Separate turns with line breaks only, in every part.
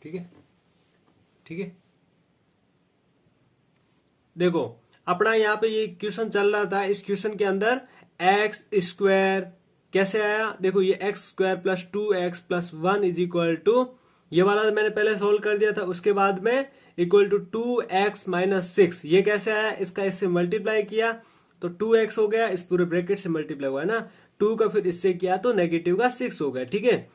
ठीक है, ठीक है। देखो अपना यहाँ पे ये क्वेश्चन चल रहा था, इस क्वेश्चन के अंदर एक्स स्क्वायर कैसे आया, देखो ये x square plus 2x+1 is equal to, ये वाला मैंने पहले सोल्व कर दिया था, उसके बाद में इक्वल टू 2x-6, ये कैसे आया, इसका इससे मल्टीप्लाई किया तो 2x हो गया, इस पूरे ब्रैकेट से मल्टीप्लाई हुआ है ना, 2 का फिर इससे किया तो नेगेटिव का 6 हो गया, ठीक है।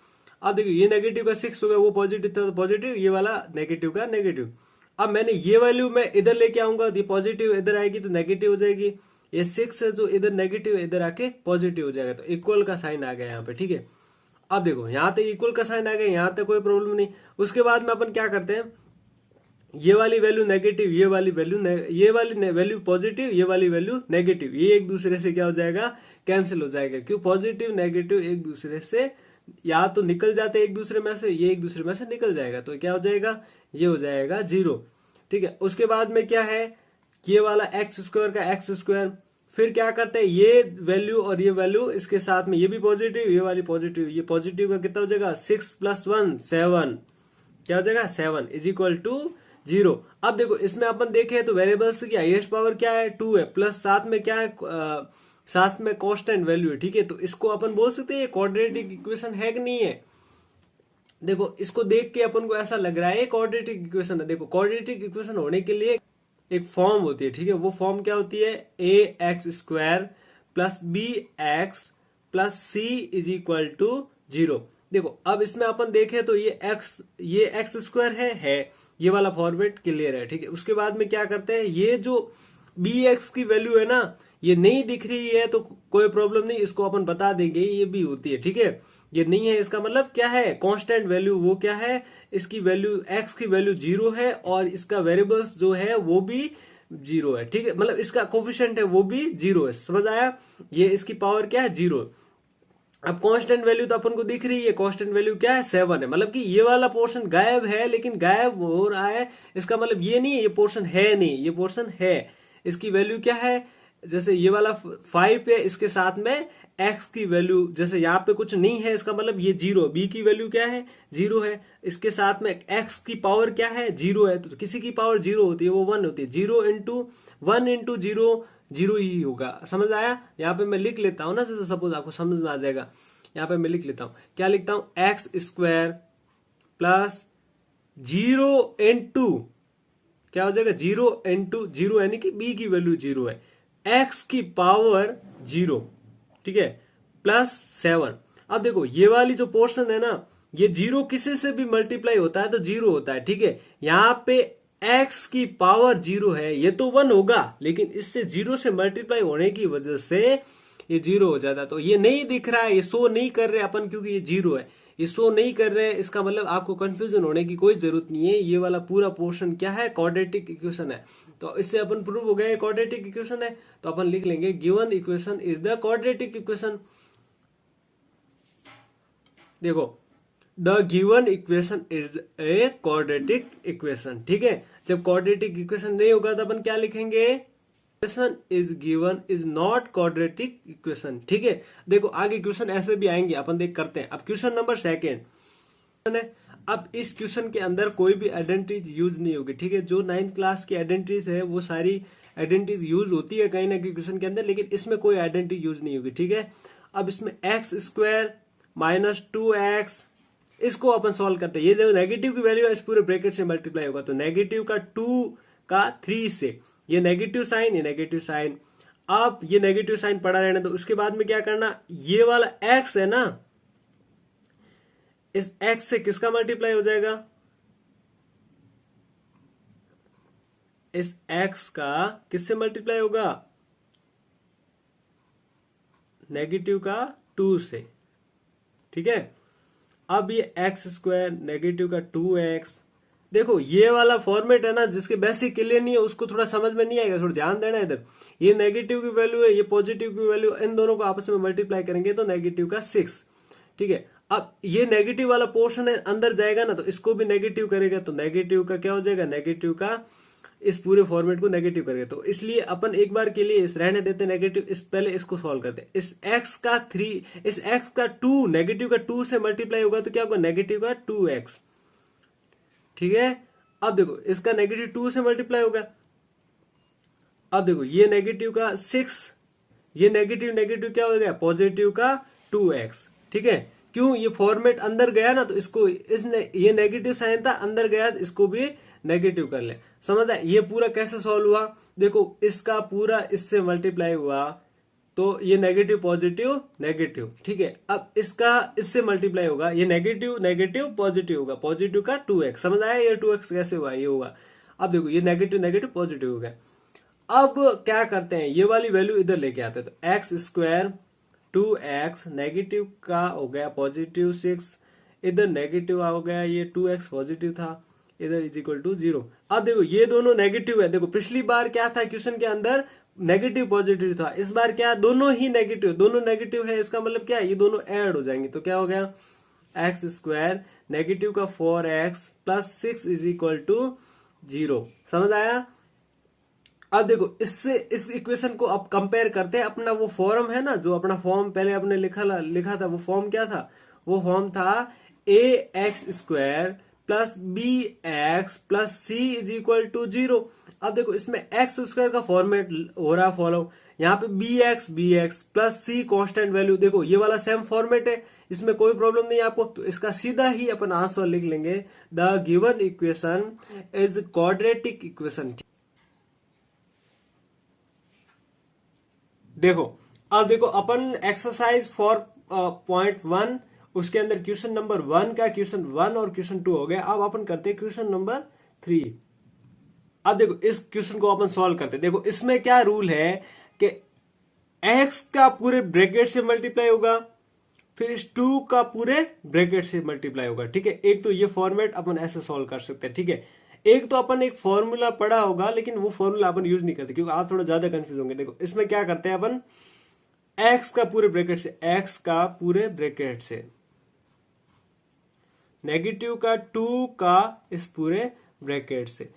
अब देखो ये नेगेटिव का 6 हो गया, वो पॉजिटिव था तो पॉजिटिव, ये वाला नेगेटिव का नेगेटिव। अब मैंने ये वैल्यू मैं इधर लेके आऊंगा, ये पॉजिटिव इधर आएगी तो नेगेटिव हो जाएगी, ये 6 है जो इधर नेगेटिव इधर आके पॉजिटिव हो जाएगा, तो इक्वल का साइन आ गया यहाँ पे, ठीक है। अब देखो यहाँ तक इक्वल का साइन आ गया, यहाँ तक कोई प्रॉब्लम नहीं। उसके बाद में अपन क्या करते हैं, ये वाली वैल्यू नेगेटिव, ये वाली वैल्यू पॉजिटिव, ये वाली वैल्यू नेगेटिव, ये एक दूसरे से क्या हो जाएगा, कैंसिल हो जाएगा। क्यों, पॉजिटिव नेगेटिव एक दूसरे से या तो निकल जाते एक दूसरे में से, ये एक दूसरे में से निकल जाएगा, तो क्या हो जाएगा, ये हो जाएगा 0, ठीक है। उसके बाद में क्या है, ये वाला एक्स स्क्वायर का एक्स स्क्वायर, फिर क्या करते हैं, ये वैल्यू और ये वैल्यू इसके साथ में, ये भी पॉजिटिव, ये वाली पॉजिटिव, ये पॉजिटिव का कितना हो जाएगा, 6+1 7, क्या हो जाएगा 7 इज इक्वल टू 0। अब देखो इसमें अपन देखें तो वेरिएबल्स की हाईएस्ट पावर क्या है, 2 है, प्लस साथ में क्या है, साथ में कांस्टेंट वैल्यू है, ठीक है। तो इसको अपन बोल सकते हैं ये क्वाड्रेटिक इक्वेशन है कि नहीं है। देखो इसको देख के अपन को ऐसा लग रहा है ये क्वाड्रेटिक इक्वेशन है। देखो क्वाड्रेटिक इक्वेशन होने के लिए एक फॉर्म होती है, ठीक है। वो फॉर्म क्या होती है, ax² plus bx plus c is equal to 0। देखो अब इसमें अपन देखें तो ये एक्स स्क्वायर है, ये वाला फॉर्मेट क्लियर है, ठीक है। उसके बाद में क्या करते हैं, ये जो bx की वैल्यू है ना, ये नहीं दिख रही है तो कोई प्रॉब्लम नहीं, इसको अपन बता देंगे ये भी होती है, ठीक है। ये नहीं है इसका मतलब क्या है, कांस्टेंट वैल्यू, वो क्या है, इसकी वैल्यू x की वैल्यू 0 है और इसका वेरिएबल्स जो है वो भी 0 है, ठीक है। मतलब इसका कोफिशिएंट है वो भी 0 है, समझ आया, ये इसकी पावर क्या है 0। अब कांस्टेंट वैल्यू तो अपन को दिख रही है, कांस्टेंट वैल्यू क्या है 7 है, मतलब कि ये वाला पोर्शन गायब है, लेकिन गायब हो रहा है, इसका मतलब ये नहीं है ये पोर्शन है नहीं, ये पोर्शन है, इसकी वैल्यू क्या है, जैसे ये वाला 5 है, इसके साथ में x की वैल्यू, जैसे यहाँ पे कुछ नहीं है इसका मतलब ये 0, b की वैल्यू क्या है 0 है, इसके साथ में x की पावर क्या है 0 है, तो किसी की पावर 0 होती है वो 1 होती है, 0 इंटू 1 इंटू 0 0 ही होगा, समझ आया। यहाँ पे मैं लिख लेता हूँ ना, जैसे सपोज आपको समझ में आ जाएगा, यहाँ पे मैं लिख लेता हूँ, क्या लिखता हूँ, x² प्लस 0 इंटू क्या हो जाएगा 0 इंटू 0, यानी कि b की वैल्यू 0 है, x की पावर 0, ठीक है, प्लस 7। अब देखो ये वाली जो पोर्शन है ना, ये 0 किसी से भी मल्टीप्लाई होता है तो 0 होता है, ठीक है। यहाँ पे x की पावर 0 है, ये तो 1 होगा, लेकिन इससे 0 से मल्टीप्लाई होने की वजह से ये 0 हो जाता है, तो ये नहीं दिख रहा है, ये शो नहीं कर रहे अपन, क्योंकि ये 0 है, ये शो नहीं कर रहे हैं, इसका मतलब आपको कंफ्यूजन होने की कोई जरूरत नहीं है, ये वाला पूरा पोर्शन क्या है, क्वाड्रेटिक इक्वेशन है। तो इससे अपन प्रूव हो गया क्वाड्रेटिक इक्वेशन है, तो अपन लिख लेंगे given equation is the quadratic equation. देखो the given equation is a quadratic equation, ठीक है। जब क्वाड्रेटिक इक्वेशन नहीं होगा तो अपन क्या लिखेंगे, equation is given is not quadratic equation, ठीक है। देखो आगे क्वेश्चन ऐसे भी आएंगे, अपन देख करते हैं। अब क्वेश्चन नंबर 2 है, अब इस क्वेश्चन के अंदर कोई भी आइडेंटिटी यूज नहीं होगी, ठीक है। जो 9th क्लास की आइडेंटिटीज है वो सारी आइडेंटिटीज यूज होती है कहीं ना कहीं क्वेश्चन के अंदर, लेकिन इसमें कोई आइडेंटिटी यूज नहीं होगी, ठीक है। अब इसमें x² माइनस 2x, इसको अपन सॉल्व करते हैं। ये जो नेगेटिव की वैल्यू है इस पूरे ब्रैकेट से मल्टीप्लाई होगा, तो नेगेटिव का 2 का 3 से, ये नेगेटिव साइन, ये नेगेटिव साइन, अब ये नेगेटिव साइन पड़ा रहने दो। उसके बाद में क्या करना, ये वाला x है ना, इस x से किसका मल्टीप्लाई हो जाएगा, इस x का किससे मल्टीप्लाई होगा, नेगेटिव का 2 से, ठीक है। अब ये x² नेगेटिव का 2x, देखो ये वाला फॉर्मेट है ना, जिसके बेसिक क्लियर नहीं है उसको थोड़ा समझ में नहीं आएगा, थोड़ा ध्यान देना इधर। ये नेगेटिव की वैल्यू है, ये पॉजिटिव की वैल्यू, इन दोनों को आपस में मल्टीप्लाई करेंगे तो नेगेटिव का 6, ठीक है। अब ये नेगेटिव वाला पोर्शन है अंदर जाएगा ना, तो इसको भी नेगेटिव करेगा, तो नेगेटिव का क्या हो जाएगा, नेगेटिव का इस पूरे फॉर्मेट को नेगेटिव करेगा, तो इसलिए अपन एक बार के लिए इस रहने देते नेगेटिव, इस पहले इसको सॉल्व करते हैं। इस x का 3, इस x का 2, नेगेटिव का 2 से मल्टीप्लाई होगा तो क्या होगा, नेगेटिव का 2x, ठीक है। अब देखो इसका नेगेटिव 2 से मल्टीप्लाई होगा। अब देखो ये नेगेटिव का 6, ये नेगेटिव नेगेटिव क्या हो गया, पॉजिटिव का 2x। ठीक है, क्यों, ये फॉर्मेट अंदर गया ना, तो इसको इसने ये नेगेटिव साइन था अंदर गया, तो इसको भी नेगेटिव कर ले। समझ आया। ये पूरा कैसे सॉल्व हुआ, देखो इसका पूरा इससे मल्टीप्लाई हुआ तो ये नेगेटिव पॉजिटिव नेगेटिव। ठीक है, अब इसका इससे मल्टीप्लाई होगा, ये नेगेटिव नेगेटिव पॉजिटिव होगा, पॉजिटिव का 2x। समझ आया, ये 2x कैसे हुआ, ये होगा। अब देखो ये नेगेटिव नेगेटिव पॉजिटिव हो गया। अब क्या करते हैं, ये वाली वैल्यू इधर लेके आते हैं, तो एक्स स्क्वायर 2x नेगेटिव का हो गया पॉजिटिव 6, इधर नेगेटिव हो गया, ये 2x पॉजिटिव था, इधर इज इक्वल टू 0। अब देखो ये दोनों नेगेटिव है। देखो पिछली बार क्या था, क्वेश्चन के अंदर नेगेटिव पॉजिटिव था, इस बार क्या, दोनों ही नेगेटिव, दोनों नेगेटिव है। इसका मतलब क्या है, ये दोनों ऐड हो जाएंगे, तो क्या हो गया, एक्स स्क्वायर नेगेटिव का 4x plus 6 is equal to 0। समझ आया। अब देखो इससे इस इक्वेशन को अब कंपेयर करते हैं, अपना वो फॉर्म है ना, जो अपना फॉर्म पहले अपने लिखा था, वो फॉर्म क्या था, वो फॉर्म था a x square plus b x plus c is equal to 0। अब देखो इसमें एक्स स्क्वायर का फॉर्मेट हो रहा है फॉलो, यहाँ पे बी एक्स प्लस सी कॉन्स्टेंट वैल्यू, देखो ये वाला सेम फॉर्मेट है, इसमें कोई प्रॉब्लम नहीं है आपको, तो इसका सीधा ही अपन आंसर लिख लेंगे, the given equation is quadratic equation. देखो अब देखो अपन एक्सरसाइज 4.1 उसके अंदर क्वेश्चन नंबर 1 का क्वेश्चन 1 और क्वेश्चन 2 हो गया। अब अपन करते हैं क्वेश्चन नंबर 3। अब देखो इस क्वेश्चन को अपन सॉल्व करते हैं। देखो इसमें क्या रूल है कि x का पूरे ब्रैकेट से मल्टीप्लाई होगा, फिर इस 2 का पूरे ब्रैकेट से मल्टीप्लाई होगा। ठीक है, एक तो ये फॉर्मेट अपन ऐसे सॉल्व कर सकते हैं। ठीक है, एक तो अपन एक फॉर्मूला पढ़ा होगा, लेकिन वो फॉर्मूला अपन यूज नहीं करते क्योंकि आप थोड़ा ज्यादा कंफ्यूज होंगे। देखो इसमें क्या करते हैं अपन, x का पूरे ब्रैकेट से, x का पूरे ब्रैकेट से नेगेटिव का 2 का इस पूरे ब्रैकेट से,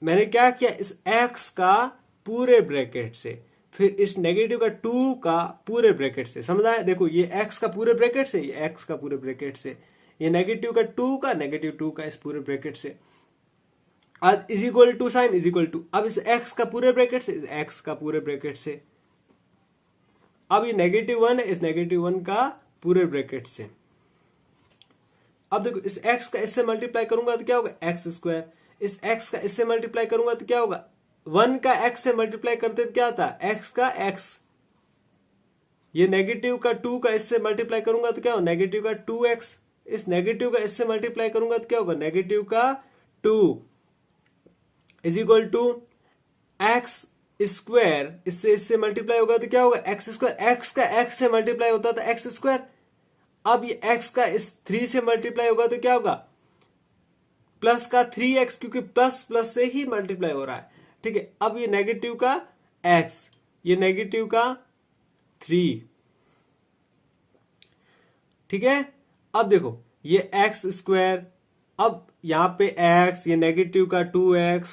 मैंने क्या किया, इस x का पूरे ब्रैकेट से, फिर इस नेगेटिव का 2 का पूरे ब्रैकेट से। समझ आया। देखो ये x का पूरे ब्रैकेट से, ये x का पूरे ब्रैकेट से, ये नेगेटिव का 2 का नेगेटिव 2 का इस पूरे ब्रैकेट से, आज is equal to sign is equal to, अब इस x का पूरे ब्रैकेट से, इस x का पूरे ब्रैकेट से, अब ये नेगेटिव 1 है, इस नेगेटिव 1 का पूरे ब्रैकेट से। अब देखो इस x का इससे मल्टीप्लाई करूंगा तो क्या होगा, एक्स स्क्वायर, इस x का इससे मल्टीप्लाई करूंगा तो क्या होगा, 1 का x से मल्टीप्लाई करते तो क्या आता है, x का x, ये नेगेटिव का 2 का इससे मल्टीप्लाई करूंगा तो क्या होगा, नेगेटिव का 2x, इस नेगेटिव का इससे मल्टीप्लाई करूंगा तो क्या होगा, नेगेटिव का 2 is equal to x square, इससे मल्टीप्लाई होगा तो क्या होगा, एक्स स्क्वायर, एक्स का एक्स से मल्टीप्लाई होता था एक्स स्क्वायर, अब ये एक्स का इस 3 से मल्टीप्लाई होगा तो क्या होगा, प्लस का 3x, क्योंकि प्लस प्लस से ही मल्टीप्लाई हो रहा है। ठीक है, अब ये नेगेटिव का x, ये नेगेटिव का 3। ठीक है, अब देखो ये एक्स स्क्वायर, अब यहां पे x, ये नेगेटिव का 2x,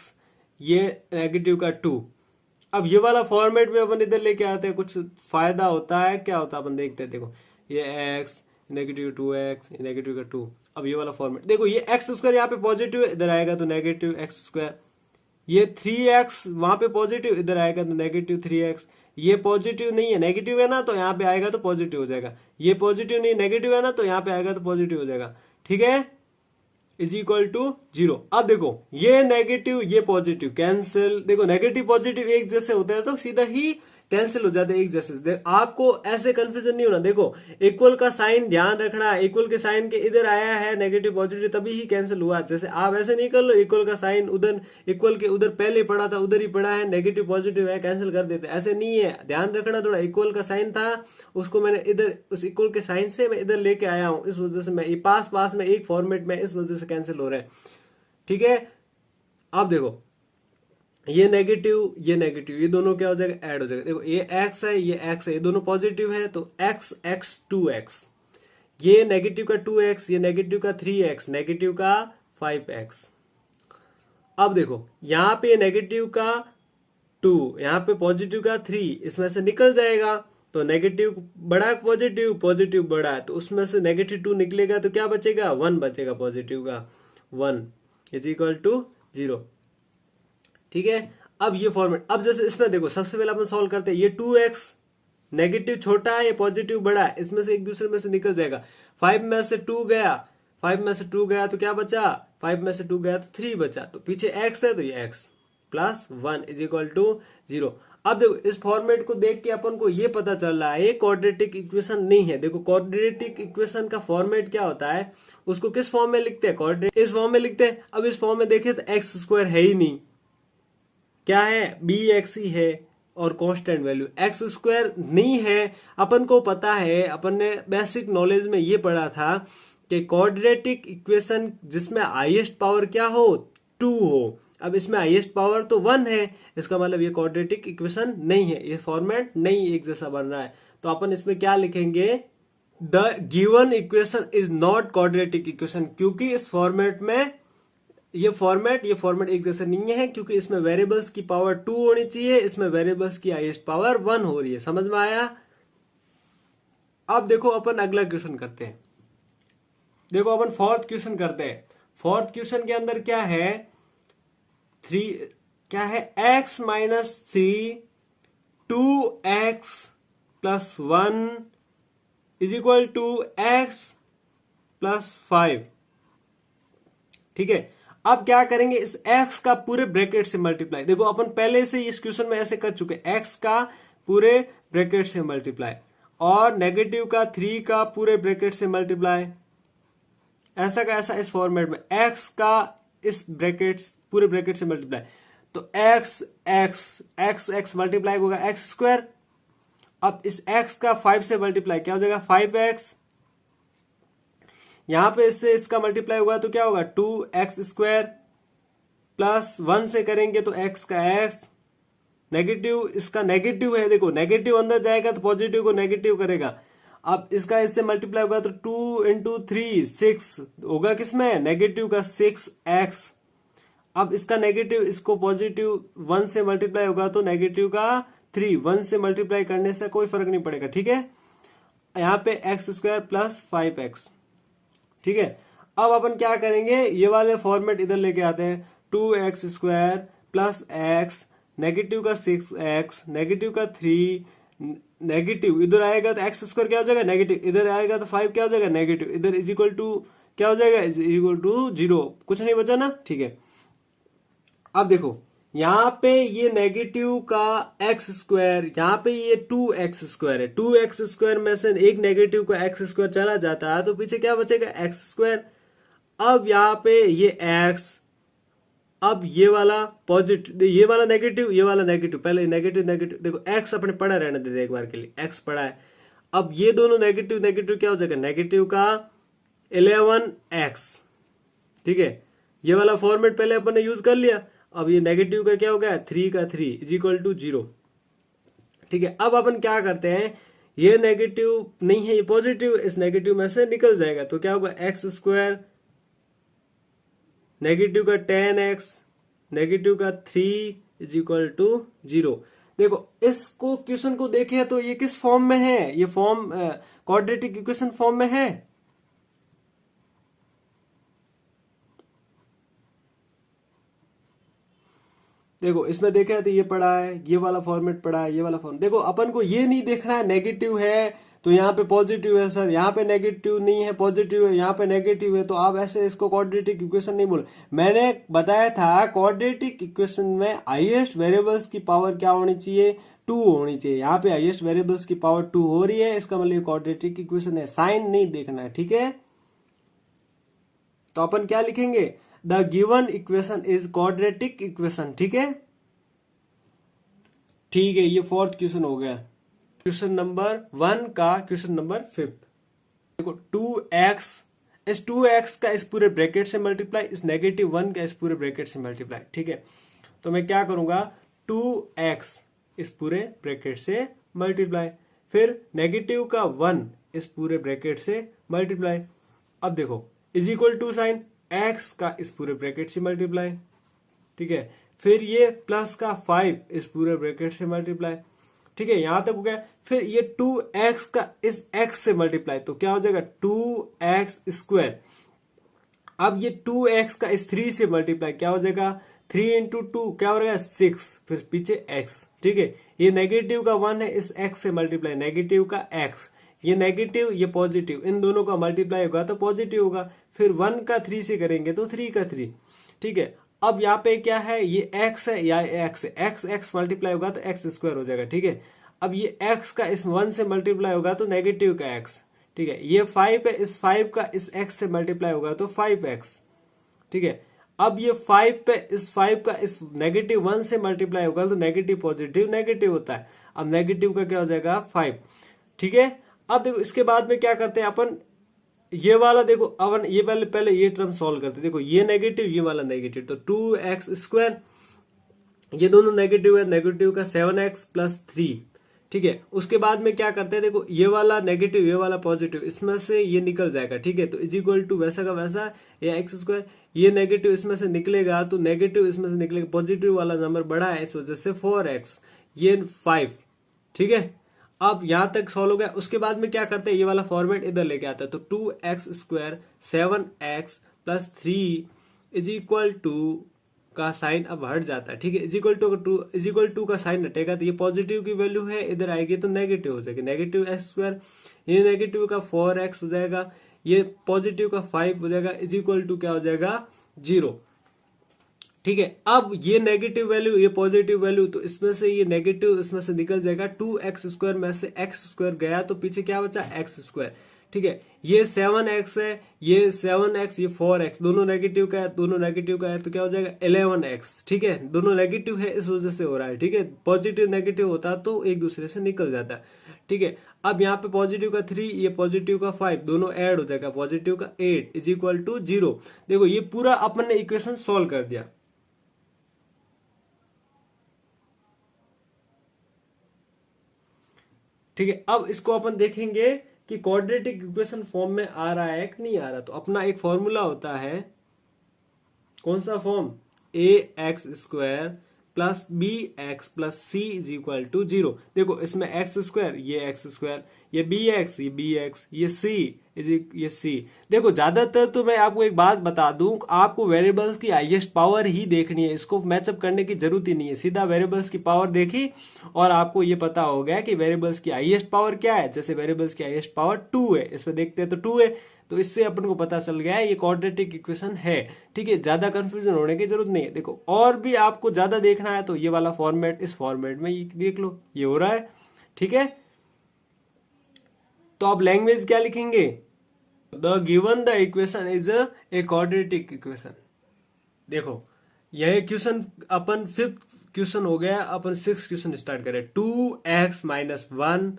ये नेगेटिव का 2। अब ये वाला फॉर्मेट में अपन इधर लेके आते हैं, कुछ फायदा होता है, क्या होता है अपन देखते हैं। देखो ये x नेगेटिव 2x, नेगेटिव का 2, अब ये वाला फॉर्मेट देखो, ये एक्स स्क्वायर यहाँ पे पॉजिटिव है, इधर आएगा तो नेगेटिव एक्स स्क्वायर, ये 3x वहां पे पॉजिटिव, इधर आएगा तो नेगेटिव 3x, ये पॉजिटिव नहीं है, नेगेटिव है ना, तो यहाँ पे आएगा तो पॉजिटिव हो जाएगा, ये पॉजिटिव नहीं नेगेटिव है ना, तो यहाँ पे आएगा तो पॉजिटिव हो जाएगा। ठीक है, इज इक्वल टू 0। अब देखो ये नेगेटिव ये पॉजिटिव कैंसिल, देखो नेगेटिव पॉजिटिव एक जैसे होता है तो सीधा ही कैंसिल हो जाते हैं एक जैसे। आपको ऐसे कंफ्यूजन नहीं होना। देखो इक्वल का साइन ध्यान रखना, इक्वल के साइन के इधर आया है नेगेटिव पॉजिटिव तभी ही कैंसिल हुआ। जैसे आप ऐसे नहीं कर लो, इक्वल का साइन उधर, इक्वल के उधर पहले पड़ा था उधर ही पड़ा है, नेगेटिव पॉजिटिव है कैंसिल कर देते, ऐसे नहीं है। ध्यान रखना थोड़ा, इक्वल का साइन था उसको मैंने इधर, उस इक्वल के साइन से मैं इधर लेके आया हूं, इस वजह से मैं ये पास पास में एक फॉर्मेट में इस वजह से कैंसिल हो रहा है। ठीक है, अब देखो ये नेगेटिव ये दोनों क्या हो जाएगा, ऐड हो जाएगा। देखो ये x है ये x है, ये दोनों पॉजिटिव है तो x x 2x, ये नेगेटिव का 2x, ये नेगेटिव का 3x, नेगेटिव का 5x। अब देखो यहां पे नेगेटिव का 2, यहां पे पॉजिटिव का 3, इसमें से निकल जाएगा तो नेगेटिव बड़ा पॉजिटिव, पॉजिटिव बड़ा है तो उसमें से नेगेटिव 2 निकलेगा तो क्या बचेगा, 1 बचेगा पॉजिटिव का। 1 इज इक्वल टू 0। ठीक है, अब ये फॉर्मेट, अब जैसे इसमें देखो सबसे पहले अपन सॉल्व करते हैं, ये 2x नेगेटिव छोटा है या पॉजिटिव बड़ा है, इसमें से एक दूसरे में से निकल जाएगा। 5 में से 2 गया, 5 में से 2 गया तो क्या बचा, 5 में से 2 गया तो 3 बचा, तो पीछे x है तो ये x plus 1 is equal to 0। अब देखो इस फॉर्मेट को देख के अपन को ये पता चल रहा है ये क्वाड्रेटिक इक्वेशन नहीं है। देखो क्वाड्रेटिक इक्वेशन का फॉर्मेट क्या होता है, उसको किस फॉर्म में लिखते हैं, क्वाड्रेटिक इस फॉर्म में लिखते हैं। अब इस फॉर्म में देखे तो एक्स स्क्वायर है ही नहीं, क्या है, बी एक्स ही है और कांस्टेंट वैल्यू, एक्स स्क्वायर नहीं है। अपन को पता है, अपन ने बेसिक नॉलेज में ये पढ़ा था कि क्वाड्रेटिक इक्वेशन जिसमें हाईएस्ट पावर क्या हो, 2 हो। अब इसमें हाईएस्ट पावर तो 1 है, इसका मतलब ये क्वाड्रेटिक इक्वेशन नहीं है, ये फॉर्मेट नहीं एक जैसा बन रहा है। तो अपन इसमें क्या लिखेंगे, the given equation is not quadratic equation, क्योंकि इस फॉर्मेट में ये फॉर्मेट एक जैसा नहीं है, क्योंकि इसमें वेरिएबल्स की पावर 2 होनी चाहिए, इसमें वेरिएबल्स की हाईएस्ट पावर 1 हो रही है। समझ में आया। अब देखो अपन अगला क्वेश्चन करते हैं। देखो अपन फोर्थ क्वेश्चन करते हैं। फोर्थ क्वेश्चन के अंदर क्या है, 3 क्या है, x minus 3 2x plus 1 is equal to x plus 5। ठीक है, अब क्या करेंगे, इस x का पूरे ब्रैकेट से मल्टीप्लाई। देखो अपन पहले से इस क्वेश्चन में ऐसे कर चुके, x का पूरे ब्रैकेट से मल्टीप्लाई और नेगेटिव का 3 का पूरे ब्रैकेट से मल्टीप्लाई, ऐसा का ऐसा इस फॉर्मेट में x का इस ब्रैकेट पूरे ब्रैकेट से मल्टीप्लाई, तो x मल्टीप्लाई होगा एक्स स्क्वायर। अब इस x का 5 से मल्टीप्लाई क्या हो जाएगा, 5x। यहां पे इससे इसका मल्टीप्लाई होगा तो क्या होगा, 2x स्क्वायर प्लस 1 से करेंगे तो x का x, नेगेटिव इसका नेगेटिव है, देखो नेगेटिव अंदर जाएगा तो पॉजिटिव को नेगेटिव करेगा। अब इसका इससे मल्टीप्लाई होगा तो 2 इंटू 3 6 होगा, किसमें, नेगेटिव का 6x। अब इसका नेगेटिव इसको पॉजिटिव 1 से मल्टीप्लाई होगा तो नेगेटिव का 3, 1 से मल्टीप्लाई करने से कोई फर्क नहीं पड़ेगा। ठीक है, यहाँ पे x स्क्वायर प्लस 5x। ठीक है, अब अपन क्या करेंगे, ये वाले फॉर्मेट इधर लेके आते हैं, 2x square plus x, negative का 6x, नेगेटिव का 3, नेगेटिव इधर आएगा तो x स्क्वायर क्या हो जाएगा, नेगेटिव, इधर आएगा तो 5 क्या हो जाएगा, नेगेटिव, इधर इज इक्वल टू क्या हो जाएगा, इज इक्वल टू 0, कुछ नहीं बचा ना। ठीक है, अब देखो यहाँ पे ये नेगेटिव का एक्स स्क्वायर, यहाँ पे ये 2x स्क्वायर है, 2x स्क्वायर में से एक नेगेटिव का x स्क्वायर चला जाता है तो पीछे क्या बचेगा, x स्क्वायर। अब यहाँ पे ये x, अब ये वाला पॉजिटिव, ये वाला नेगेटिव, ये वाला नेगेटिव, पहले नेगेटिव नेगेटिव, देखो x अपने पड़ा रहने दे एक बार के लिए, x पड़ा है। अब ये दोनों नेगेटिव नेगेटिव क्या हो जाएगा, नेगेटिव का 11x। ठीक है, ये वाला फॉर्मेट पहले अपन ने यूज कर लिया। अब ये नेगेटिव का क्या हो गया, 3 का 3 इज इक्वल टू 0। ठीक है, अब अपन क्या करते हैं, ये नेगेटिव नहीं है ये पॉजिटिव, इस नेगेटिव में से निकल जाएगा तो क्या होगा, एक्स स्क्वायर, नेगेटिव का 10x, नेगेटिव का 3 इज इक्वल टू 0। देखो इसको क्वेश्चन को देखें तो ये किस फॉर्म में है, ये फॉर्म क्वाड्रेटिक इक्वेशन फॉर्म में है। देखो इसमें देखा तो ये पड़ा है, ये वाला फॉर्मेट पड़ा है, ये वाला फॉर्म। देखो अपन को ये नहीं देखना है नेगेटिव है तो यहाँ पे पॉजिटिव है सर, यहाँ पे नेगेटिव नहीं है पॉजिटिव है, यहाँ पे नेगेटिव है, तो आप ऐसे इसको क्वाड्रेटिक इक्वेशन नहीं बोले। मैंने बताया था क्वाड्रेटिक इक्वेशन में हाईएस्ट वेरिएबल्स की पावर क्या होनी चाहिए, 2 होनी चाहिए। यहाँ पे हाईएस्ट वेरिएबल्स की पावर 2 हो रही है, इसका मतलब क्वाड्रेटिक इक्वेशन है, साइन नहीं देखना है। ठीक है, तो अपन क्या लिखेंगे, the given equation is quadratic equation. ठीक है, ठीक है, ये फोर्थ क्वेश्चन हो गया। क्वेश्चन नंबर 1 का क्वेश्चन नंबर 5। देखो 2x, इस 2x का इस पूरे ब्रैकेट से मल्टीप्लाई, इस नेगेटिव 1 का इस पूरे ब्रैकेट से मल्टीप्लाई। ठीक है, तो मैं क्या करूंगा, 2x इस पूरे ब्रैकेट से मल्टीप्लाई, फिर नेगेटिव का 1 इस पूरे ब्रैकेट से मल्टीप्लाई। अब देखो is equal to sign x का इस पूरे ब्रैकेट से मल्टीप्लाई। ठीक है, फिर ये प्लस का 5 इस पूरे ब्रैकेट से मल्टीप्लाई। ठीक है, यहां तक हो गया। फिर ये 2x का इस x से मल्टीप्लाई, तो क्या हो जाएगा 2x स्क्वायर। अब ये 2x का इस 3 से मल्टीप्लाई क्या हो जाएगा, 3 इंटू 2 क्या हो जाएगा 6, फिर पीछे x, ठीक है। ये नेगेटिव का 1 है, इस x से मल्टीप्लाई नेगेटिव का x, ये नेगेटिव ये पॉजिटिव, इन दोनों का मल्टीप्लाई होगा तो पॉजिटिव होगा, फिर 1 का 3 से करेंगे तो 3 का 3, ठीक है। अब यहाँ पे क्या है, ये x है या x है, x मल्टीप्लाई होगा तो x स्क्वायर हो जाएगा, ठीक है। अब ये x का इस 1 से मल्टीप्लाई होगा तो नेगेटिव का x, ठीक है। ये 5 है, इस 5 का इस x से मल्टीप्लाई होगा तो 5x, ठीक है। अब ये 5 पे इस 5 का इस नेगेटिव 1 से मल्टीप्लाई होगा तो नेगेटिव पॉजिटिव नेगेटिव होता है, अब नेगेटिव का क्या हो जाएगा 5, ठीक है। अब देखो इसके बाद में क्या करते हैं अपन, ये वाला देखो अपन ये पहले ये टर्म सॉल्व करते हैं। देखो ये नेगेटिव ये वाला नेगेटिव, तो 2x स्क्वायर, ये दोनों नेगेटिव है, नेगेटिव का 7x प्लस 3, ठीक है। उसके बाद में क्या करते हैं, देखो ये वाला नेगेटिव ये वाला पॉजिटिव, इसमें से ये निकल जाएगा, ठीक है। तो इज इक्वल टू वैसा का वैसा ये एक्स स्क्वायर, ये नेगेटिव इसमें से निकलेगा तो नेगेटिव इसमें से निकलेगा, पॉजिटिव वाला नंबर बड़ा है इस वजह से 4x, ये 5, ठीक है। अब यहां तक सॉल्व हो गया। उसके बाद में क्या करते हैं, ये वाला फॉर्मेट इधर लेके आता है, तो 2x square 7x plus 3 is equal to का साइन अब हट जाता है, ठीक है। इज इक्वल टू का साइन हटेगा तो ये पॉजिटिव की वैल्यू है, इधर आएगी तो नेगेटिव हो जाएगी, नेगेटिव एक्स स्क्वायर, ये नेगेटिव का 4x हो जाएगा, ये पॉजिटिव का 5 हो जाएगा, इज इक्वल टू क्या हो जाएगा 0, ठीक है। अब ये नेगेटिव वैल्यू ये पॉजिटिव वैल्यू, तो इसमें से ये नेगेटिव इसमें से निकल जाएगा, 2x स्क्वायर में से x स्क्वायर गया तो पीछे क्या बचा x स्क्वायर, ठीक है। ये 7x है, ये 7x, ये 4x, दोनों नेगेटिव का है, दोनों नेगेटिव का है तो क्या हो जाएगा 11x, ठीक है। दोनों नेगेटिव है इस वजह से हो रहा है, ठीक है। पॉजिटिव नेगेटिव होता तो एक दूसरे से निकल जाता है, ठीक है। अब यहाँ पे पॉजिटिव का 3 ये पॉजिटिव का 5 दोनों ऐड हो जाएगा, पॉजिटिव का 8 इज इक्वल टू 0। देखो ये पूरा अपन ने इक्वेशन सॉल्व कर दिया, ठीक है। अब इसको अपन देखेंगे कि क्वाड्रेटिक इक्वेशन फॉर्म में आ रहा है कि नहीं आ रहा। तो अपना एक फॉर्मूला होता है, कौन सा form, a x square plus b x plus c is equal to 0। देखो इसमें एक्स स्क्वायर ये एक्स स्क्वायर, ये बी एक्स ये बी एक्स, ये सी ये सी। देखो ज्यादातर तो मैं आपको एक बात बता दूं, आपको वेरिएबल्स की हाईएस्ट पावर ही देखनी है, इसको मैचअप करने की जरूरत ही नहीं है, सीधा वेरिएबल्स की पावर देखी और आपको ये पता हो गया कि वेरिएबल्स की हाईएस्ट पावर क्या है। जैसे वेरिएबल्स की हाईएस्ट पावर 2 है, इसमें देखते हैं तो 2 है, तो इससे अपन को पता चल गया है ये क्वाड्रेटिक इक्वेशन है, ठीक है। ज्यादा कंफ्यूजन होने की जरूरत नहीं है। देखो और भी आपको ज्यादा देखना है तो ये वाला फॉर्मेट, इस फॉर्मेट में ये देख लो, ये हो रहा है, ठीक है। तो आप लैंग्वेज क्या लिखेंगे, the given the equation is a quadratic equation. देखो यह क्वेश्चन अपन 5th क्वेश्चन हो गया, अपन 6th क्वेश्चन स्टार्ट करें। 2x माइनस 1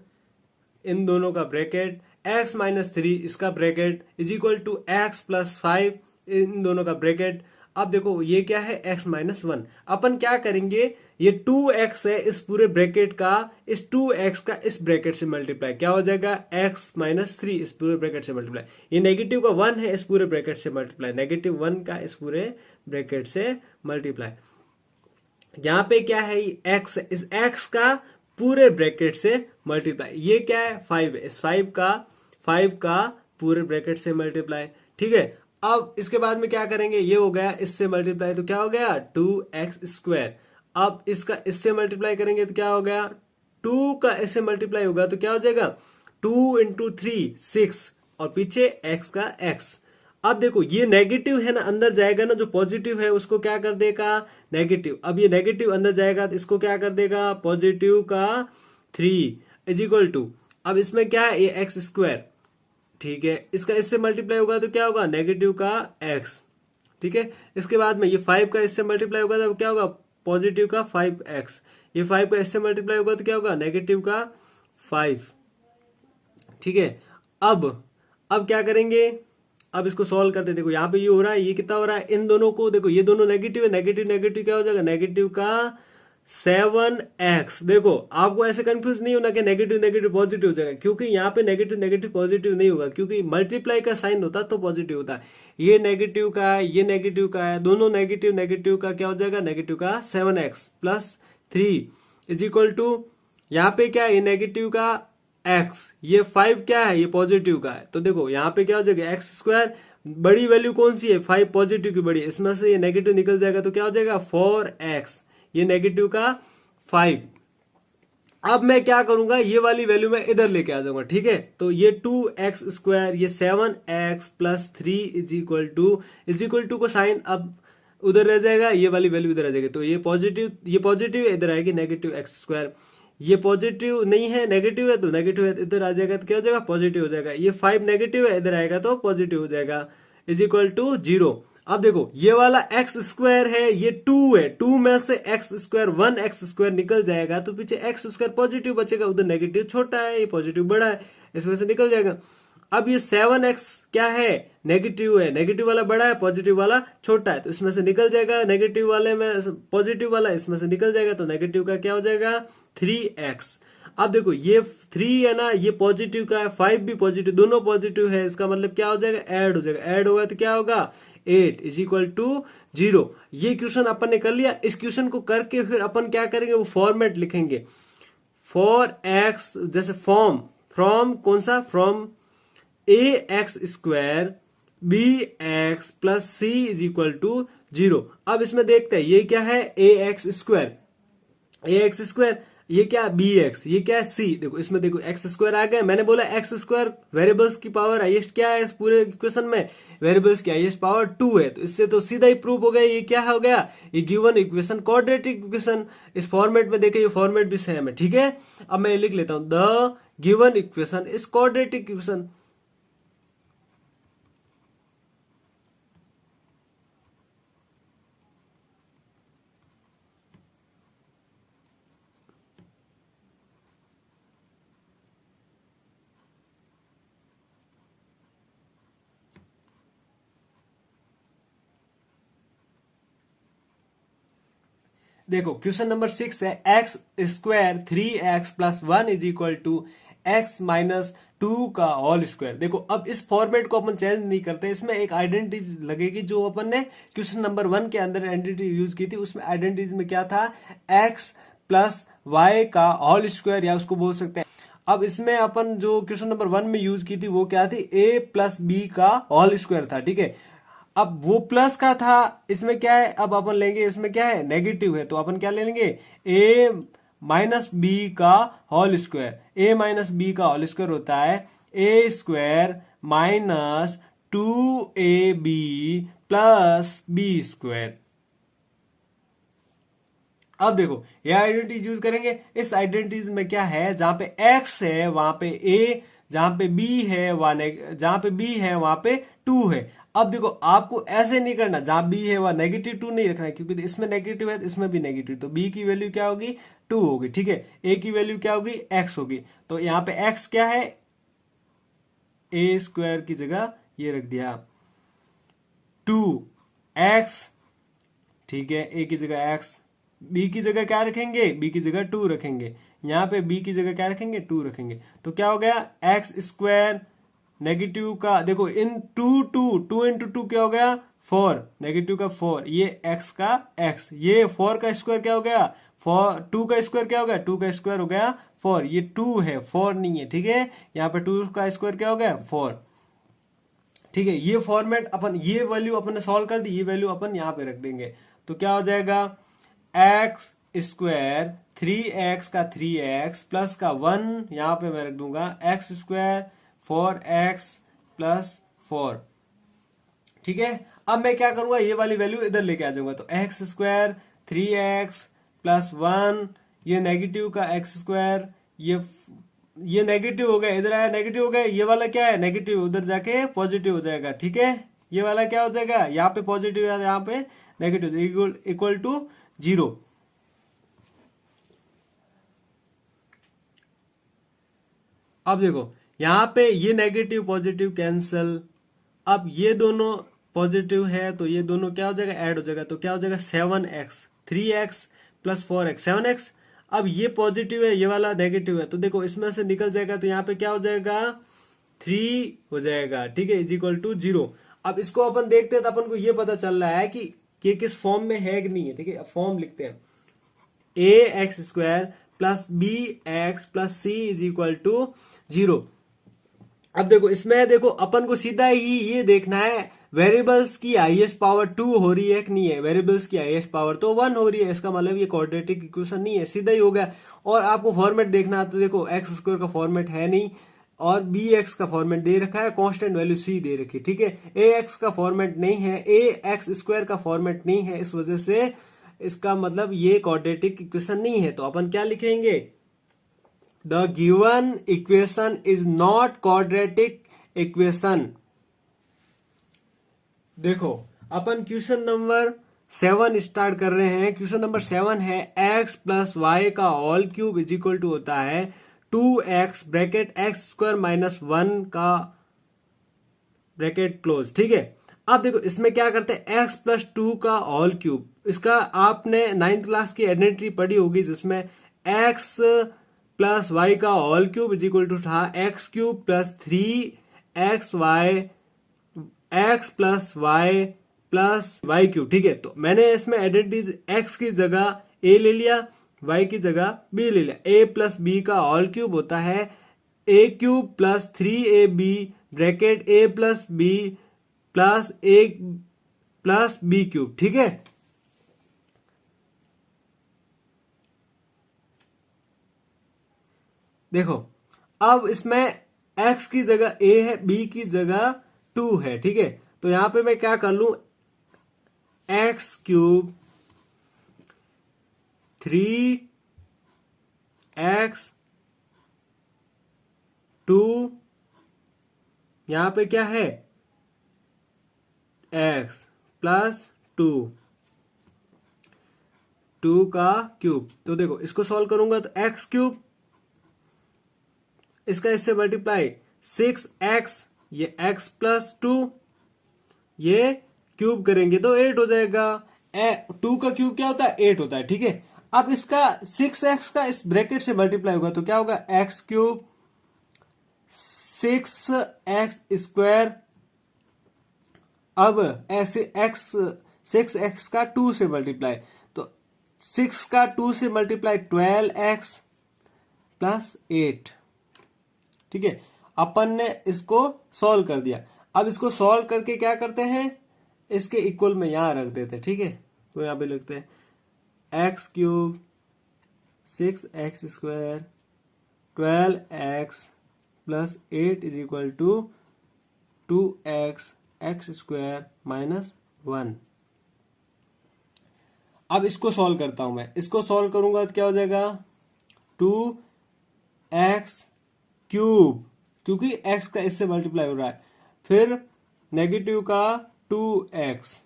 इन दोनों का ब्रैकेट, x माइनस 3 इसका bracket is equal to x plus 5 इन दोनों का ब्रैकेट। अब देखो ये क्या है x माइनस 1, अपन क्या करेंगे, ये 2x है इस पूरे ब्रैकेट का, इस 2x का इस ब्रैकेट से मल्टीप्लाई क्या हो जाएगा x माइनस 3 इस पूरे ब्रैकेट से मल्टीप्लाई, ये नेगेटिव का 1 है इस पूरे ब्रैकेट से मल्टीप्लाई, नेगेटिव 1 का इस पूरे ब्रैकेट से मल्टीप्लाई। यहाँ पे क्या है, x इस x का पूरे ब्रैकेट से मल्टीप्लाई, ये क्या है 5 है, इस 5 का पूरे ब्रैकेट से मल्टीप्लाई, ठीक है। अब इसके बाद में क्या करेंगे, ये हो गया इससे मल्टीप्लाई तो क्या हो गया 2x स्क्वायर। अब इसका इससे मल्टीप्लाई करेंगे तो क्या हो गया, 2 का इससे मल्टीप्लाई होगा तो क्या हो जाएगा 2 इंटू 3 6 और पीछे x का x। अब देखो ये नेगेटिव है ना, अंदर जाएगा ना, जो पॉजिटिव है उसको क्या कर देगा नेगेटिव, अब ये नेगेटिव अंदर जाएगा तो इसको क्या कर देगा पॉजिटिव का 3 इज इक्वल टू, अब इसमें क्या है ये एक्स स्क्वायर, ठीक है। इसका इससे मल्टीप्लाई होगा तो क्या होगा नेगेटिव का x, ठीक है। इसके बाद में ये 5 का इससे मल्टीप्लाई होगा तो क्या होगा पॉजिटिव का 5x, ये 5 का इससे मल्टीप्लाई होगा तो क्या होगा नेगेटिव का 5, ठीक है। अब क्या करेंगे, अब इसको सॉल्व करते, देखो यहाँ पे ये हो रहा है, ये कितना हो रहा है, इन दोनों को देखो ये दोनों नेगेटिव है, नेगेटिव नेगेटिव क्या हो जाएगा नेगेटिव का 7x। देखो आपको ऐसे कंफ्यूज नहीं होना कि नेगेटिव नेगेटिव पॉजिटिव हो जाएगा, क्योंकि यहाँ पे नेगेटिव नेगेटिव पॉजिटिव नहीं होगा, क्योंकि मल्टीप्लाई का साइन होता तो पॉजिटिव होता है। ये नेगेटिव का है, ये नेगेटिव का है, दोनों नेगेटिव नेगेटिव का क्या हो जाएगा नेगेटिव का 7x plus 3 is equal to, यहाँ पे क्या है ये नेगेटिव का x, ये 5 क्या है ये पॉजिटिव का है, तो देखो यहाँ पे क्या हो जाएगा एक्स स्क्वायर बड़ी वैल्यू कौन सी है, 5 पॉजिटिव की बड़ी, इसमें से ये नेगेटिव निकल जाएगा तो क्या हो जाएगा 4x, ये नेगेटिव का 5। अब मैं क्या करूंगा, ये वाली वैल्यू मैं इधर लेके आ जाऊंगा, ठीक है। तो ये 2x², ये 7x plus 3 is equal to को साइन अब उधर रह जाएगा, ये वाली वैल्यू इधर आ जाएगी, तो ये पॉजिटिव इधर आएगी नेगेटिव x², ये पॉजिटिव नहीं है नेगेटिव है तो नेगेटिव है इधर आ जाएगा, तो क्या हो जाएगा पॉजिटिव हो जाएगा, ये 5 नेगेटिव है इधर आएगा तो पॉजिटिव हो जाएगा, इज इक्वल टू 0। अब देखो ये वाला x² है, ये 2 है, 2 में से x², 1x² निकल जाएगा तो पीछे x² पॉजिटिव बचेगा, उधर नेगेटिव छोटा है, ये पॉजिटिव बड़ा है, इसमें से निकल जाएगा। अब ये 7x क्या है, नेगेटिव है, नेगेटिव वाला बड़ा है, पॉजिटिव वाला छोटा है, तो इसमें से निकल जाएगा, नेगेटिव वाले में पॉजिटिव वाला इसमें से निकल जाएगा, तो नेगेटिव का क्या हो जाएगा 3x। अब देखो ये 3 है ना, ये पॉजिटिव का है, 5 भी पॉजिटिव, दोनों पॉजिटिव है, इसका मतलब क्या हो जाएगा ऐड हो जाएगा, ऐड होगा तो क्या होगा 8 इज इक्वल टू 0। ये क्वेश्चन अपन ने कर लिया। इस क्वेश्चन को करके फिर अपन क्या करेंगे, वो फॉर्मेट लिखेंगे, फॉर x, जैसे फ्रॉम कौन सा, from ax² bx plus c is equal to 0। अब इसमें देखते हैं ये क्या है ax², ये क्या bx, ये क्या है c। देखो इसमें देखो x² आ गया, मैंने बोला x² वेरिएबल्स की पावर हाईएस्ट क्या है इस पूरे इक्वेशन में, वेरिएबल्स की हाईएस्ट पावर 2 है, तो इससे तो सीधा ही प्रूव हो गया ये क्या हो गया, ये गिवन इक्वेशन क्वाड्रेटिक इक्वेशन। इस फॉर्मेट में देखे ये फॉर्मेट भी सेम है, ठीक है। अब मैं लिख लेता हूं, the given equation is quadratic equation. देखो क्वेश्चन नंबर 6 है, x² 3x plus 1 is equal to x minus 2 का होल स्क्वायर। देखो अब इस फॉर्मेट को अपन चेंज नहीं करते, इसमें एक आइडेंटिटी लगेगी जो अपन ने क्वेश्चन नंबर 1 के अंदर आइडेंटिटी यूज की थी, उसमें आइडेंटिटी में क्या था x प्लस y का होल स्क्वायर, या उसको बोल सकते हैं। अब इसमें अपन जो क्वेश्चन नंबर 1 में यूज की थी वो क्या थी, a प्लस b का होल स्क्वायर था, ठीक है। अब वो प्लस का था, इसमें क्या है, अब अपन लेंगे इसमें क्या है नेगेटिव है, तो अपन क्या ले लेंगे a माइनस बी का whole square, a minus b का होल स्क्वायर होता है a² minus 2ab plus b²। अब देखो ये आइडेंटिटी यूज करेंगे, इस आइडेंटिटी में क्या है, जहां पे x है वहां पे a, जहां पे b है वहां पे 2 है। अब देखो आपको ऐसे नहीं करना, जहां b है वहां नेगेटिव 2 नहीं रखना है, क्योंकि इसमें नेगेटिव है तो इसमें भी नेगेटिव, तो b की वैल्यू क्या होगी 2 होगी, ठीक है। a की वैल्यू क्या होगी x होगी, तो यहाँ पे x क्या है, a² की जगह ये रख दिया 2x, ठीक है। a की जगह x, b की जगह क्या रखेंगे, b की जगह 2 रखेंगे, यहाँ पे b की जगह क्या रखेंगे 2 रखेंगे, तो क्या हो गया x² नेगेटिव का, देखो इन 2 इंटू 2 क्या हो गया 4, नेगेटिव का 4, ये x का x, ये 4 का स्क्वायर क्या हो गया 2 का स्क्वायर क्या हो गया 2 का स्क्वायर हो गया 4, ये 2 है 4 नहीं है, ठीक है। यहाँ पे 2 का स्क्वायर क्या हो गया 4, ठीक है। ये फॉर्मेट अपन, ये वैल्यू अपन ने सॉल्व कर दी, ये वैल्यू अपन यहाँ पे रख देंगे, तो क्या हो जाएगा x² 3x का 3x प्लस का 1 यहाँ पे मैं रख दूंगा x² 4x प्लस 4, ठीक है। अब मैं क्या करूंगा, ये वाली वैल्यू इधर लेके आ जाऊंगा, तो x² 3x प्लस 1, ये नेगेटिव का x², ये नेगेटिव हो गया, इधर आया नेगेटिव हो गया, ये वाला क्या है नेगेटिव, उधर जाके पॉजिटिव हो जाएगा, ठीक है। ये वाला क्या हो जाएगा, यहाँ पे पॉजिटिव है यहाँ पे नेगेटिव, इक्वल टू 0। अब देखो यहाँ पे ये नेगेटिव पॉजिटिव कैंसल, अब ये दोनों पॉजिटिव है तो ये दोनों क्या हो जाएगा ऐड हो जाएगा, तो क्या हो जाएगा 7x 3x plus 4x 7x। अब ये पॉजिटिव है ये वाला नेगेटिव है, तो देखो इसमें से निकल जाएगा, तो यहाँ पे क्या हो जाएगा 3 हो जाएगा, ठीक है, इज इक्वल टू 0। अब इसको अपन देखते हैं तो अपन को ये पता चल रहा है कि किस फॉर्म में है कि नहीं है, ठीक है। फॉर्म लिखते हैं ax² plus bx plus c is equal to 0। अब देखो इसमें देखो अपन को सीधा ही ये देखना है वेरिएबल्स की हाईएस्ट पावर 2 हो रही है कि नहीं है। वेरिएबल्स की हाईएस्ट पावर तो 1 हो रही है, इसका मतलब ये क्वाड्रेटिक इक्वेशन नहीं है, सीधा ही हो गया। और आपको फॉर्मेट देखना है तो देखो एक्स स्क्वायर का फॉर्मेट है नहीं और बी एक्स का फॉर्मेट दे रखा है, कांस्टेंट वैल्यू सी दे रखी है, ठीक है। ए एक्स का फॉर्मेट नहीं है, ए एक्स स्क्वायर का फॉर्मेट नहीं है, इस वजह से इसका मतलब ये क्वाड्रेटिक इक्वेशन नहीं है। तो अपन क्या लिखेंगे, the given equation is not quadratic equation. देखो अपन क्वेश्चन नंबर 7 स्टार्ट कर रहे हैं। क्वेश्चन नंबर 7 है x प्लस वाई का whole cube is equal to होता है 2x bracket x square minus 1 का ब्रैकेट क्लोज, ठीक है। अब देखो इसमें क्या करते हैं, x प्लस 2 का होल क्यूब, इसका आपने 9th क्लास की आइडेंटिटी पढ़ी होगी जिसमें x प्लस वाई का whole cube is equal to था x cube plus 3xy cube, ठीक है। तो मैंने इसमें आइडेंटिटीज x की जगह a ले लिया, y की जगह b ले लिया। a प्लस बी का होल क्यूब होता है a cube plus 3ab bracket a plus b plus a plus b cube, ठीक है। देखो अब इसमें x की जगह a है, b की जगह 2 है, ठीक है। तो यहां पे मैं क्या कर लू, एक्स क्यूब 3x 2, यहां पे क्या है x प्लस 2 का क्यूब। तो देखो इसको सॉल्व करूंगा तो एक्स क्यूब, इसका इससे मल्टीप्लाई 6x, ये x प्लस 2, ये क्यूब करेंगे तो 8 हो जाएगा। 2 का क्यूब क्या होता है, 8 होता है, ठीक है। अब इसका 6x का इस ब्रैकेट से मल्टीप्लाई होगा तो क्या होगा, x क्यूब 6x स्क्वायर, अब ऐसे x 6x का 2 से मल्टीप्लाई, तो 6 का 2 से मल्टीप्लाई 12x प्लस 8, ठीक है। अपन ने इसको सॉल्व कर दिया। अब इसको सॉल्व करके क्या करते हैं, इसके इक्वल में यहां रख देते हैं, ठीक है। तो यहां पे लिखते हैं x cube 6x square 12x plus 8 is equal to 2x x square minus 1। अब इसको सॉल्व करता हूं मैं, इसको सॉल्व करूंगा तो क्या हो जाएगा 2x क्यूब, क्योंकि x का इससे मल्टीप्लाई हो रहा है, फिर नेगेटिव का 2x,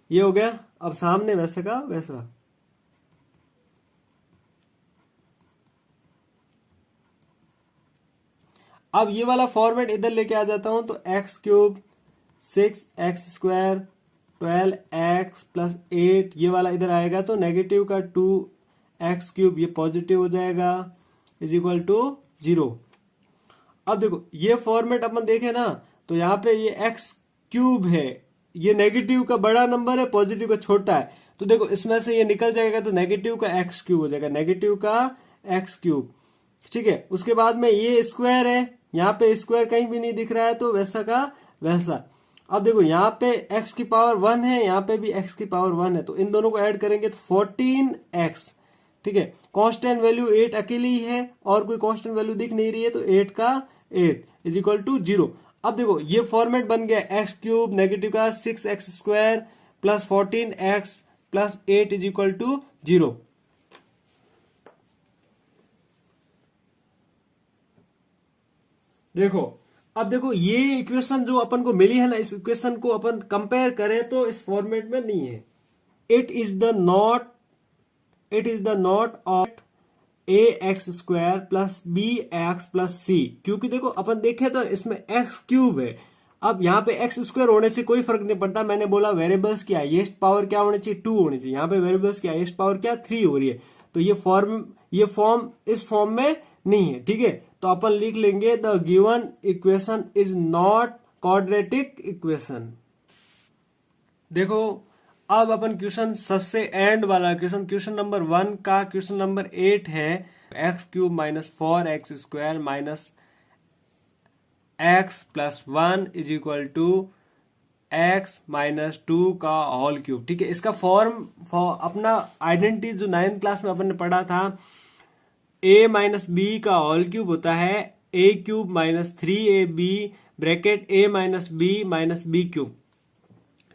ये हो गया। अब सामने वैसे का वैसा, अब ये वाला फॉर्मेट इधर लेके आ जाता हूं तो x cube 6x square 12x plus 8 ये वाला इधर आएगा तो नेगेटिव का 2x क्यूब, ये पॉजिटिव हो जाएगा इज इक्वल टू 0। अब देखो ये फॉर्मेट अपन देखें ना तो यहाँ पे ये x क्यूब है, ये नेगेटिव का बड़ा नंबर है, पॉजिटिव का छोटा है, तो देखो इसमें से ये निकल जाएगा तो नेगेटिव का x क्यूब हो जाएगा, नेगेटिव का x क्यूब, ठीक है। उसके बाद में ये स्क्वायर है, यहाँ पे स्क्वायर कहीं भी नहीं दिख रहा है तो वैसा का वैसा। अब देखो यहाँ पे x की पावर 1 है, यहाँ पे भी x की पावर 1 है, तो इन दोनों को ऐड करेंगे तो 14x, ठीक है। कांस्टेंट वैल्यू 8 अकेली ही है और कोई कांस्टेंट वैल्यू दिख नहीं रही है तो 8 का 8 इज इक्वल टू 0। अब देखो ये फॉर्मेट बन गया एक्स क्यूब नेगेटिव का 6x square plus 14x plus 8 is equal to 0। देखो अब देखो ये इक्वेशन जो अपन को मिली है ना, इस इक्वेशन को अपन कंपेयर करें तो इस फॉर्मेट में नहीं है। It is the not of a x square plus b x plus c, क्योंकि देखो अपन देखे तो इसमें एक्स क्यूब है। अब यहाँ पे एक्स स्क्वायर होने से कोई फर्क नहीं पड़ता, मैंने बोला वेरिएबल्स की हाईएस्ट पावर क्या होनी चाहिए 2 होनी चाहिए, यहाँ पे वेरिएबल्स की हाईएस्ट पावर क्या 3 हो रही है, तो ये फॉर्म इस फॉर्म में नहीं है, ठीक है। तो अपन लिख लेंगे the given equation is not quadratic equation. देखो अब अपन क्वेश्चन सबसे एंड वाला क्वेश्चन नंबर 1 का क्वेश्चन नंबर 8 है x cube minus 4x square minus x plus 1 is equal to x minus 2 का होल क्यूब। ठीक है, इसका फॉर्म अपना आइडेंटिटी जो 9th क्लास में अपन ने पढ़ा था, a माइनस बी का होल क्यूब होता है a cube minus 3ab bracket a minus b cube.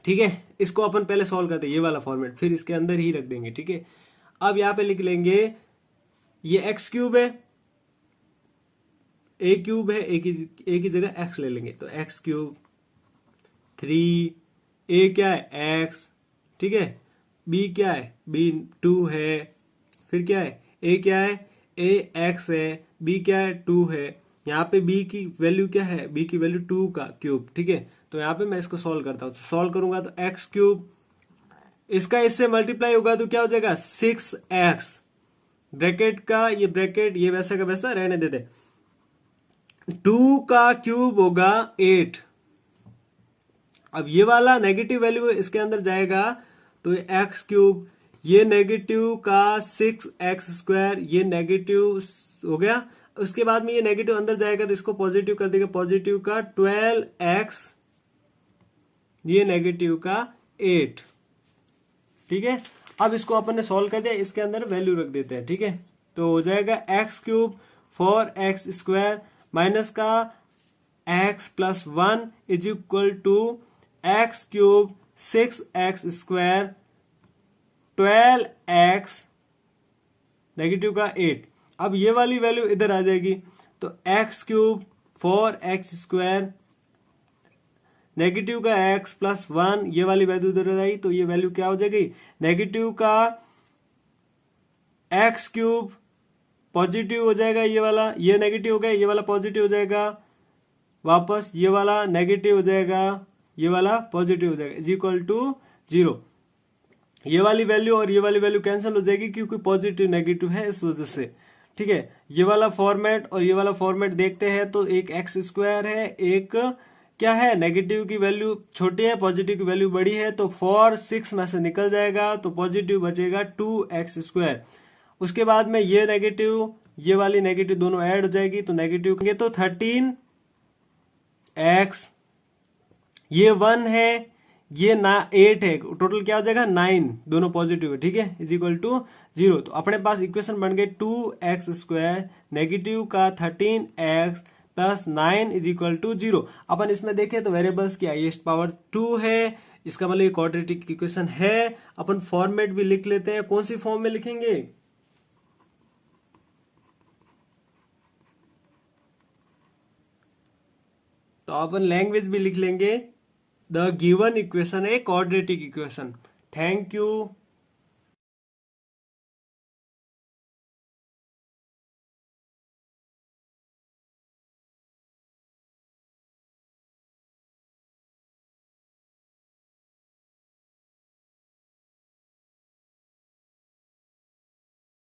ठीक है, इसको अपन पहले सॉल्व करते हैं ये वाला फॉर्मेट, फिर इसके अंदर ही रख देंगे। ठीक है, अब यहां पे लिख लेंगे ये एक्स क्यूब है, ए क्यूब है, ए की जगह एक्स ले लेंगे, तो एक्स क्यूब 3, ए क्या है एक्स, ठीक है, बी क्या है बी 2 है, फिर क्या है ए क्या है ए एक्स है, बी क्या है 2 है, यहाँ पे बी की वैल्यू क्या है, बी की वैल्यू 2 का क्यूब। ठीक है, तो यहाँ पे मैं इसको सॉल्व करता हूँ, सॉल्व करूंगा तो एक्स क्यूब इसका इससे मल्टीप्लाई होगा तो क्या हो जाएगा 6x, ब्रैकेट का ये ब्रैकेट ये वैसा का वैसा रहने देते, 2 का क्यूब होगा 8। अब ये वाला नेगेटिव वैल्यू इसके अंदर जाएगा तो ये एक्स क्यूब, ये नेगेटिव का 6x², ये नेगेटिव हो गया। उसके बाद में ये नेगेटिव अंदर जाएगा तो इसको पॉजिटिव कर देगा, पॉजिटिव का 12x, ये नेगेटिव का 8। ठीक है, अब इसको अपन ने सॉल्व कर दिया, इसके अंदर वैल्यू रख देते हैं। ठीक है, तो हो जाएगा एक्स क्यूब 4x² माइनस का x plus 1 is equal to x cube 6x², 12x negative का 8। अब ये वाली वैल्यू इधर आ जाएगी तो एक्स क्यूब 4x² नेगेटिव का x प्लस 1, ये वाली वैल्यू इधर आ जाएगी, तो ये वैल्यू क्या हो जाएगी नेगेटिव का एक्स क्यूब पॉजिटिव हो जाएगा, ये नेगेटिव हो गया, ये वाला पॉजिटिव हो जाएगा, वापस ये वाला नेगेटिव हो जाएगा, ये वाला पॉजिटिव हो जाएगा, इज इक्वल टू 0। ये वाली वैल्यू और ये वाली वैल्यू कैंसिल हो जाएगी क्योंकि पॉजिटिव नेगेटिव है इस वजह से। ठीक है, ये वाला फॉर्मेट और ये वाला फॉर्मेट देखते हैं तो एक x² है, एक क्या है नेगेटिव की वैल्यू छोटी है, पॉजिटिव की वैल्यू बड़ी है, तो 4 6 में से निकल जाएगा तो पॉजिटिव बचेगा 2x²। उसके बाद में ये नेगेटिव ये वाली नेगेटिव दोनों ऐड हो जाएगी तो नेगेटिव तो 13x, ये 1 है, ये 8 है, टोटल क्या हो जाएगा 9, दोनों पॉजिटिव है। ठीक है, इज इक्वल टू 0। तो अपने पास इक्वेशन बन गए 2x² नेगेटिव का 13x plus 9 is equal to 0। अपन इसमें देखें तो वेरिएबल्स की हाईएस्ट पावर 2 है, इसका मतलब ये क्वाड्रेटिक इक्वेशन है। अपन फॉर्मेट भी लिख लेते हैं, कौन सी फॉर्म में लिखेंगे, तो अपन लैंग्वेज भी लिख लेंगे, द गिवन इक्वेशन है क्वाड्रेटिक इक्वेशन। Thank you.